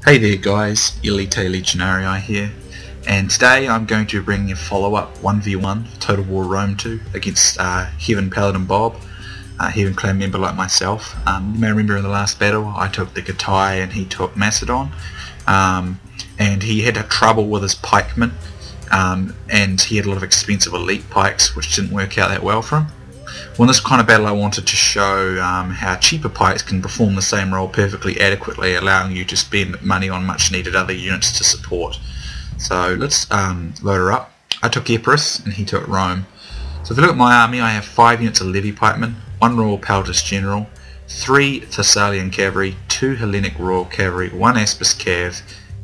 Hey there guys, Elita Legionarii here, and today I'm going to bring a follow-up 1v1 Total War Rome 2 against Heaven Paladinbob, Heaven clan member like myself. You may remember in the last battle I took the Gatai and he took Macedon, and he had trouble with his pikemen, and he had a lot of expensive elite pikes which didn't work out that well for him. Well, in this kind of battle I wanted to show how cheaper pikes can perform the same role perfectly adequately, allowing you to spend money on much needed other units to support. So let's load her up. I took Epirus and he took Rome. So if you look at my army, I have 5 units of Levy pikemen, 1 Royal Peltis General, 3 Thessalian cavalry, 2 Hellenic Royal cavalry, 1 Aspis cav,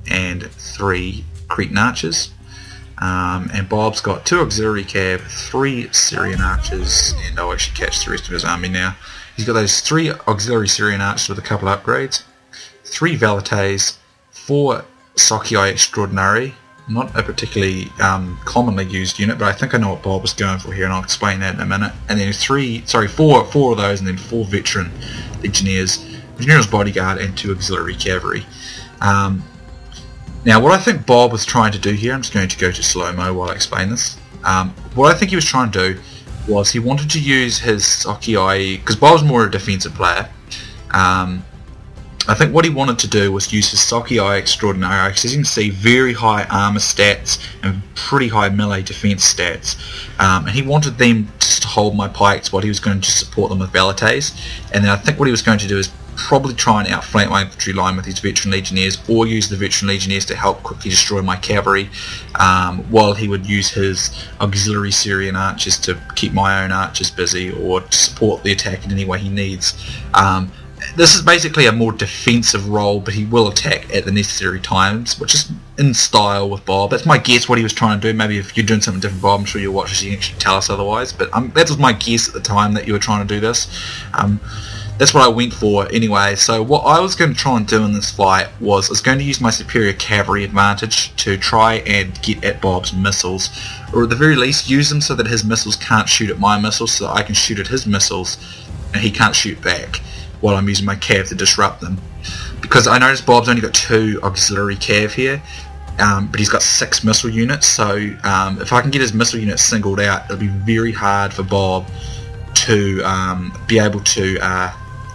and 3 Cretan archers. And Bob's got 2 auxiliary cav, 3 Syrian archers, and I'll actually catch the rest of his army now. He's got those 3 auxiliary Syrian archers with a couple of upgrades, 3 Velites, 4 Socii Extraordinari, not a particularly commonly used unit, but I think I know what Bob was going for here, and I'll explain that in a minute. And then 4 of those, and then 4 veteran legionnaires, General's bodyguard, and 2 auxiliary cavalry. Now what I think Bob was trying to do here, I'm just going to go to slow-mo while I explain this. What I think he was trying to do was he wanted to use his Socii, because Bob's more a defensive player. I think what he wanted to do was use his Socii Extraordinari, because as you can see, very high armor stats and pretty high melee defense stats. And he wanted them just to hold my pikes while he was going to support them with Velites. And then I think what he was going to do is probably try and outflank my infantry line with his veteran legionnaires, or use the veteran legionnaires to help quickly destroy my cavalry, while he would use his auxiliary Syrian archers to keep my own archers busy, or to support the attack in any way he needs. This is basically a more defensive role, but he will attack at the necessary times, which is in style with Bob. That's my guess what he was trying to do. Maybe if you're doing something different, Bob, I'm sure you'll watch this, you can actually tell us otherwise, but that was my guess at the time that you were trying to do this. That's what I went for anyway. So what I was going to try and do in this fight was I was going to use my superior cavalry advantage to try and get at Bob's missiles, or at the very least use them so that his missiles can't shoot at my missiles, so that I can shoot at his missiles and he can't shoot back while I'm using my cav to disrupt them. Because I noticed Bob's only got 2 auxiliary cav here, but he's got 6 missile units, so if I can get his missile units singled out, it'll be very hard for Bob to be able to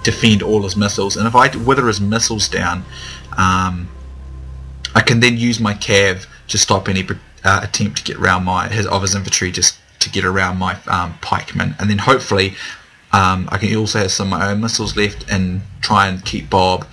defend all his missiles. And if I wither his missiles down, I can then use my cav to stop any attempt to get around his infantry, just to get around my pikemen, and then hopefully I can also have some of my own missiles left and try and keep Bob,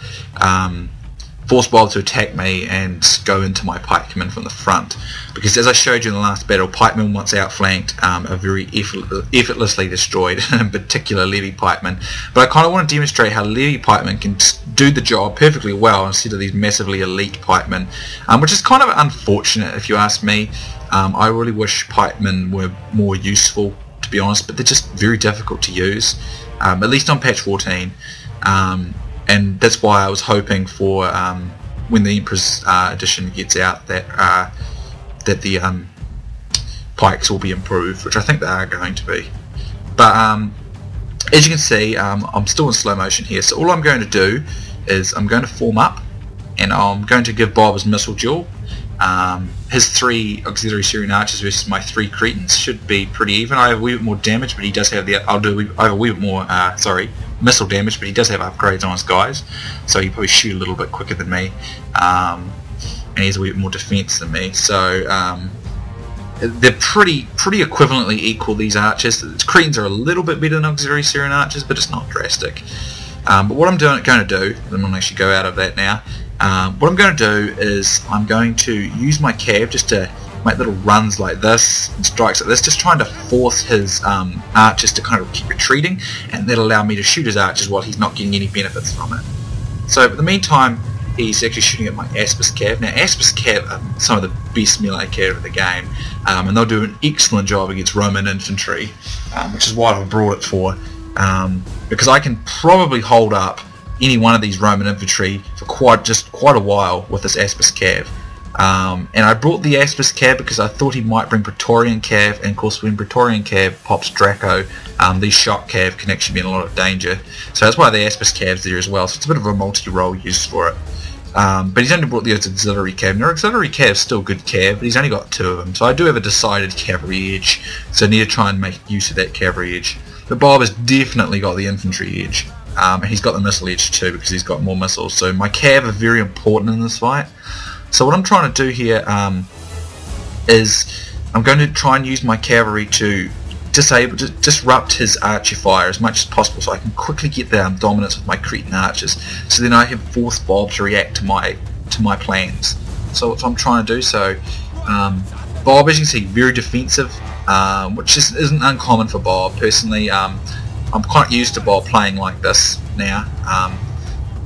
force Bob to attack me and go into my pikemen from the front, because as I showed you in the last battle, pikemen once outflanked are very effortlessly destroyed, in particular Levy pikemen. But I kind of want to demonstrate how Levy pikemen can do the job perfectly well instead of these massively elite pikemen, which is kind of unfortunate if you ask me. I really wish pikemen were more useful, to be honest, but they're just very difficult to use, at least on patch 14. And that's why I was hoping for, when the Emperor's edition gets out, that the pikes will be improved, which I think they are going to be. But as you can see, I'm still in slow motion here, so all I'm going to do is I'm going to form up, and I'm going to give Bob his missile duel. His 3 auxiliary Syrian archers versus my 3 Cretans should be pretty even. I have a wee bit more damage, but he does have I have a wee bit more missile damage, but he does have upgrades on his guys, so he probably shoot a little bit quicker than me, and he has a wee bit more defense than me. So they're pretty equivalently equal, these archers. The Cretans are a little bit better than auxiliary Syrian archers, but it's not drastic. But what I'm going to do, I'm going to actually go out of that now. What I'm going to do is I'm going to use my cav just to make little runs like this and strikes like this, just trying to force his archers to kind of keep retreating, and that'll allow me to shoot his archers while he's not getting any benefits from it. So in the meantime, he's actually shooting at my Aspis cav. Now Aspis cav are some of the best melee cav of the game, and they'll do an excellent job against Roman infantry, which is what I've brought it for, because I can probably hold up any one of these Roman infantry for quite a while with this Aspis cav. And I brought the Aspis cav because I thought he might bring Praetorian cav, and of course when Praetorian cav pops Draco, these shock cav can actually be in a lot of danger. So that's why the Aspis cav's there as well, so it's a bit of a multi-role use for it. But he's only brought the auxiliary cav. Now auxiliary cav is still good cav, but he's only got 2 of them, so I do have a decided cavalry edge, so I need to try and make use of that cavalry edge. But Bob has definitely got the infantry edge, and he's got the missile edge too because he's got more missiles, so my cav are very important in this fight. So what I'm trying to do here is I'm going to try and use my cavalry to disrupt his archer fire as much as possible, so I can quickly get the dominance with my Cretan archers, so then I can force Bob to react to my plans. So that's what I'm trying to do. So Bob, as you can see, very defensive, which isn't uncommon for Bob. Personally, I'm quite used to Bob playing like this now,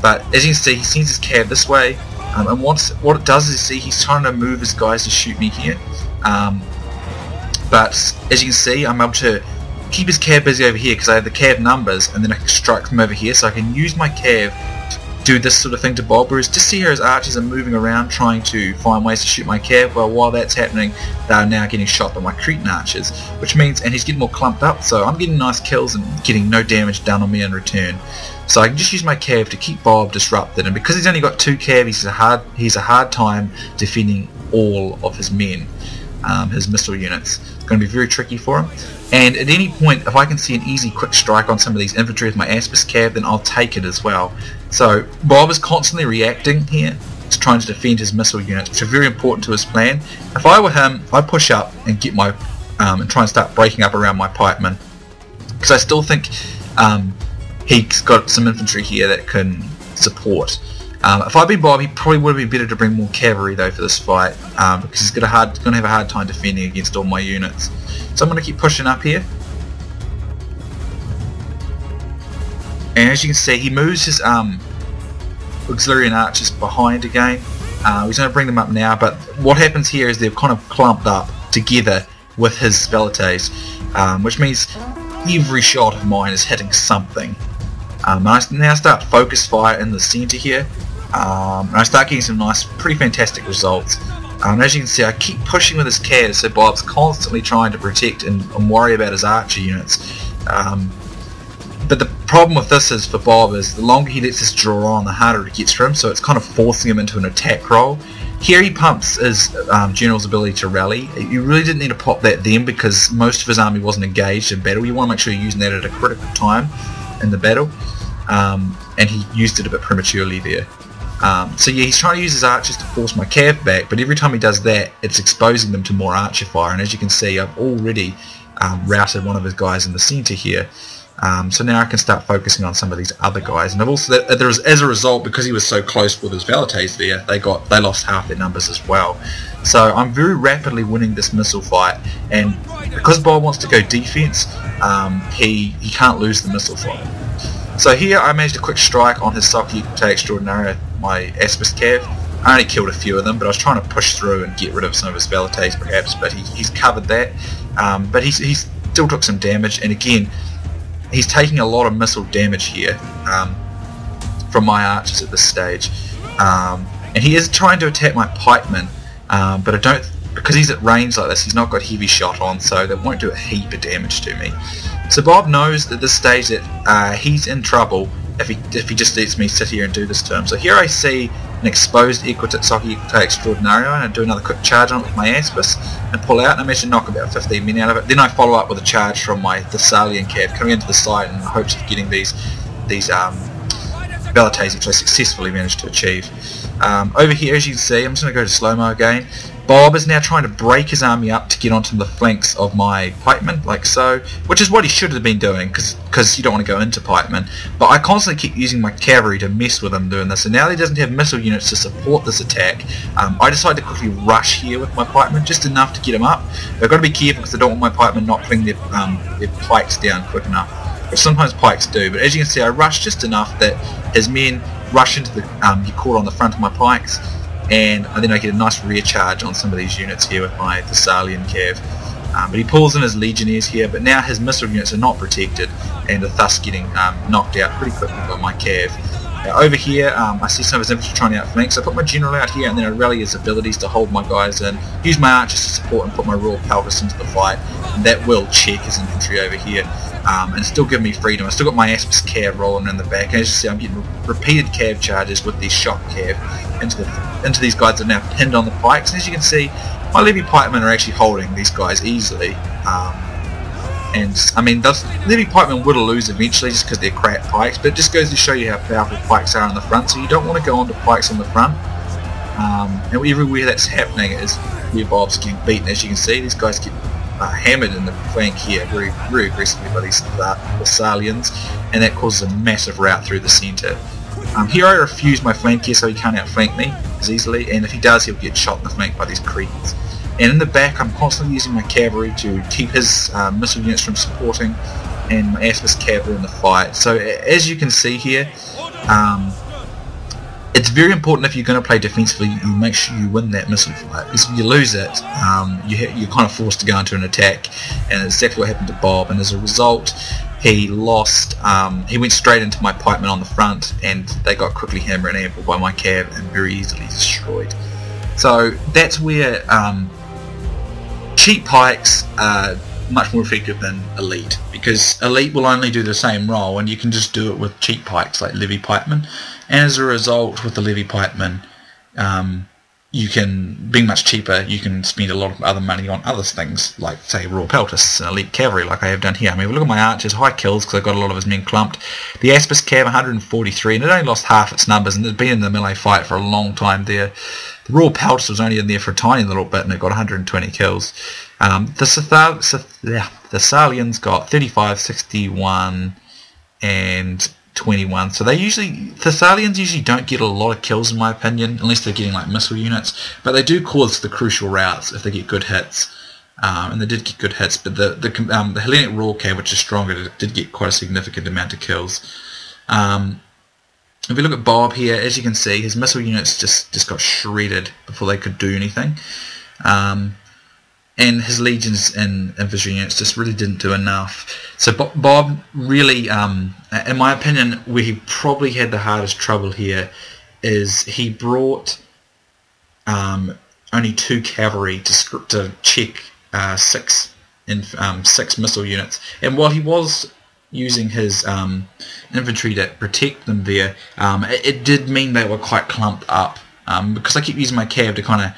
but as you can see, he sends his cav this way, and what it does is, see, he's trying to move his guys to shoot me here. But as you can see, I'm able to keep his cav busy over here because I have the cav numbers, and then I can strike from over here, so I can use my cav to do this sort of thing to Bob. Whereas just see here his archers are moving around trying to find ways to shoot my cav. Well, while that's happening, they are now getting shot by my Cretan archers, which means, and he's getting more clumped up, so I'm getting nice kills and getting no damage done on me in return. So I can just use my cav to keep Bob disrupted, and because he's only got 2 cav, he's a hard time defending all of his men. His missile units. It's going to be very tricky for him, and at any point if I can see an easy quick strike on some of these infantry with my Aspis cav, then I'll take it as well. So Bob is constantly reacting here to trying to defend his missile units, which are very important to his plan. If I were him, I'd push up and get my and try and start breaking up around my pikemen, because I still think he's got some infantry here that can support. If I'd been Bob, he probably would have been better to bring more cavalry though for this fight, because he's going to have a hard time defending against all my units. So I'm going to keep pushing up here, and as you can see, he moves his auxiliary and archers behind again. He's going to bring them up now, but what happens here is they've kind of clumped up together with his velites, which means every shot of mine is hitting something. I now start focus fire in the centre here, and I start getting some nice, pretty fantastic results. As you can see, I keep pushing with his cav, so Bob's constantly trying to protect and worry about his archer units. But the problem with this is, for Bob, is the longer he lets this draw on, the harder it gets for him, so it's kind of forcing him into an attack role. Here he pumps his general's ability to rally. You really didn't need to pop that then, because most of his army wasn't engaged in battle. You want to make sure you're using that at a critical time in the battle, and he used it a bit prematurely there. So yeah, he's trying to use his archers to force my cav back, but every time he does that, it's exposing them to more archer fire, and as you can see, I've already routed one of his guys in the centre here. So now I can start focusing on some of these other guys, and I've also, as a result, because he was so close with his velites there, they lost half their numbers as well. So I'm very rapidly winning this missile fight, and because Bob wants to go defense, he can't lose the missile fight. So here I managed a quick strike on his Legionarii-Extraordinari, my Aspis cav. I only killed a few of them, but I was trying to push through and get rid of some of his velites perhaps, but he's covered that. But he still took some damage, and again, he's taking a lot of missile damage here from my archers at this stage. And he is trying to attack my pikemen, but I don't, because he's at range like this, he's not got heavy shot on, so that won't do a heap of damage to me. So Bob knows at this stage that he's in trouble if he just lets me sit here and do this to him. So here I see an exposed Legionarii-Extraordinari, and I do another quick charge on it with my Aspis and pull out, and I manage to knock about 15 men out of it. Then I follow up with a charge from my Thessalian cav coming into the side in the hopes of getting these velites, which I successfully managed to achieve. Over here, as you can see, I'm just going to go to slow-mo again. Bob is now trying to break his army up to get onto the flanks of my pikemen, like so, which is what he should have been doing, because you don't want to go into pikemen. But I constantly keep using my cavalry to mess with him doing this, and now that he doesn't have missile units to support this attack, I decide to quickly rush here with my pikemen, just enough to get him up. But I've got to be careful because I don't want my pikemen not putting their pikes down quick enough, which sometimes pikes do. But as you can see, I rush just enough that his men rush into the get caught on the front of my pikes, and then I get a nice rear charge on some of these units here with my Thessalian cav. But he pulls in his legionnaires here, but now his missile units are not protected and are thus getting knocked out pretty quickly by my cav. Over here, I see some of his infantry trying to outflank, so I put my general out here, and then I rally his abilities to hold my guys in, use my archers to support and put my Royal Pelvis into the fight, and that will check his infantry over here. and still giving me freedom. I still got my Aspis cav rolling in the back, and as you see, I'm getting repeated cav charges with these shock cav into these guys that are now pinned on the pikes. And as you can see, my levy pikemen are actually holding these guys easily. And I mean, those levy pikemen will lose eventually just because they're crap pikes, but it just goes to show you how powerful pikes are on the front. So you don't want to go onto pikes on the front. And everywhere that's happening is where Bob's getting beaten. As you can see, these guys get hammered in the flank here very, very aggressively by these Thessalians, and that causes a massive rout through the centre. Here I refuse my flank here so he can't outflank me as easily, and if he does, he'll get shot in the flank by these Cretans. And in the back, I'm constantly using my cavalry to keep his missile units from supporting, and my Aspis cavalry in the fight. So as you can see here, it's very important if you're going to play defensively, you make sure you win that missile fight, because if you lose it, you're kind of forced to go into an attack, and that's exactly what happened to Bob. And as a result, he lost. He went straight into my pikemen on the front, and they got quickly hammered and ambled by my cav and very easily destroyed. So that's where cheap pikes are much more effective than elite, because elite will only do the same role, and you can just do it with cheap pikes like levy pikemen. And as a result, with the levy pikemen, you can, being much cheaper, you can spend a lot of other money on other things, like say raw peltists and elite cavalry, like I have done here. I mean, look at my archers, high kills because I got a lot of his men clumped. The Aspis cav 143, and it only lost half its numbers, and it's been in the melee fight for a long time there. The raw peltist was only in there for a tiny little bit, and it got 120 kills. The Thessalians got 35, 61, and 21. So Thessalians usually don't get a lot of kills in my opinion, unless they're getting like missile units, but they do cause the crucial routs if they get good hits, and they did get good hits. But the Hellenic Raw Cav, which is stronger, did get quite a significant amount of kills. If we look at Bob here, as you can see, his missile units just got shredded before they could do anything. And his legions and infantry units just really didn't do enough. So Bob really, in my opinion, where he probably had the hardest trouble here is he brought only 2 cavalry to check 6 missile units. And while he was using his infantry to protect them there, it did mean they were quite clumped up, because I keep using my cav to kind of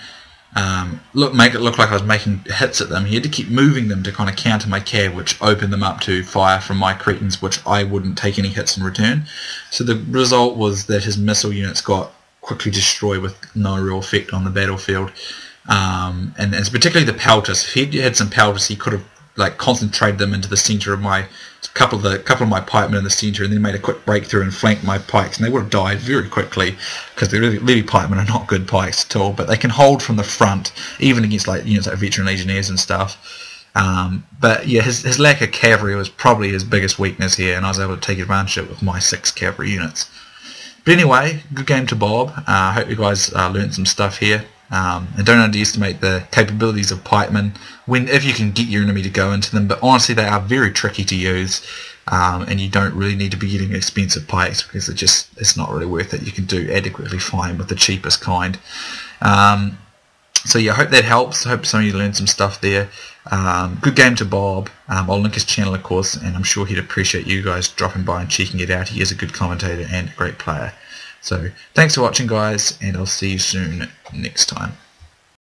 make it look like I was making hits at them. He had to keep moving them to kind of counter my cav, which opened them up to fire from my Cretans, which I wouldn't take any hits in return. So the result was that his missile units got quickly destroyed with no real effect on the battlefield. And it's particularly the peltists. If he had some peltists, he could have like concentrated them into the centre of my couple of my pikemen in the centre, and then made a quick breakthrough and flanked my pikes, and they would have died very quickly, because the levy pikemen are not good pikes at all, but they can hold from the front even against like units like veteran legionnaires and stuff. But yeah, his lack of cavalry was probably his biggest weakness here, and I was able to take advantage of it with my 6 cavalry units. But anyway, good game to Bob. I hope you guys learned some stuff here. And don't underestimate the capabilities of pikemen if you can get your enemy to go into them, but honestly they are very tricky to use, and you don't really need to be getting expensive pikes, because it's not really worth it. You can do adequately fine with the cheapest kind. So yeah, I hope that helps. I hope some of you learned some stuff there. Good game to Bob. I'll link his channel of course, and I'm sure he'd appreciate you guys dropping by and checking it out. He is a good commentator and a great player. So thanks for watching guys, and I'll see you soon next time.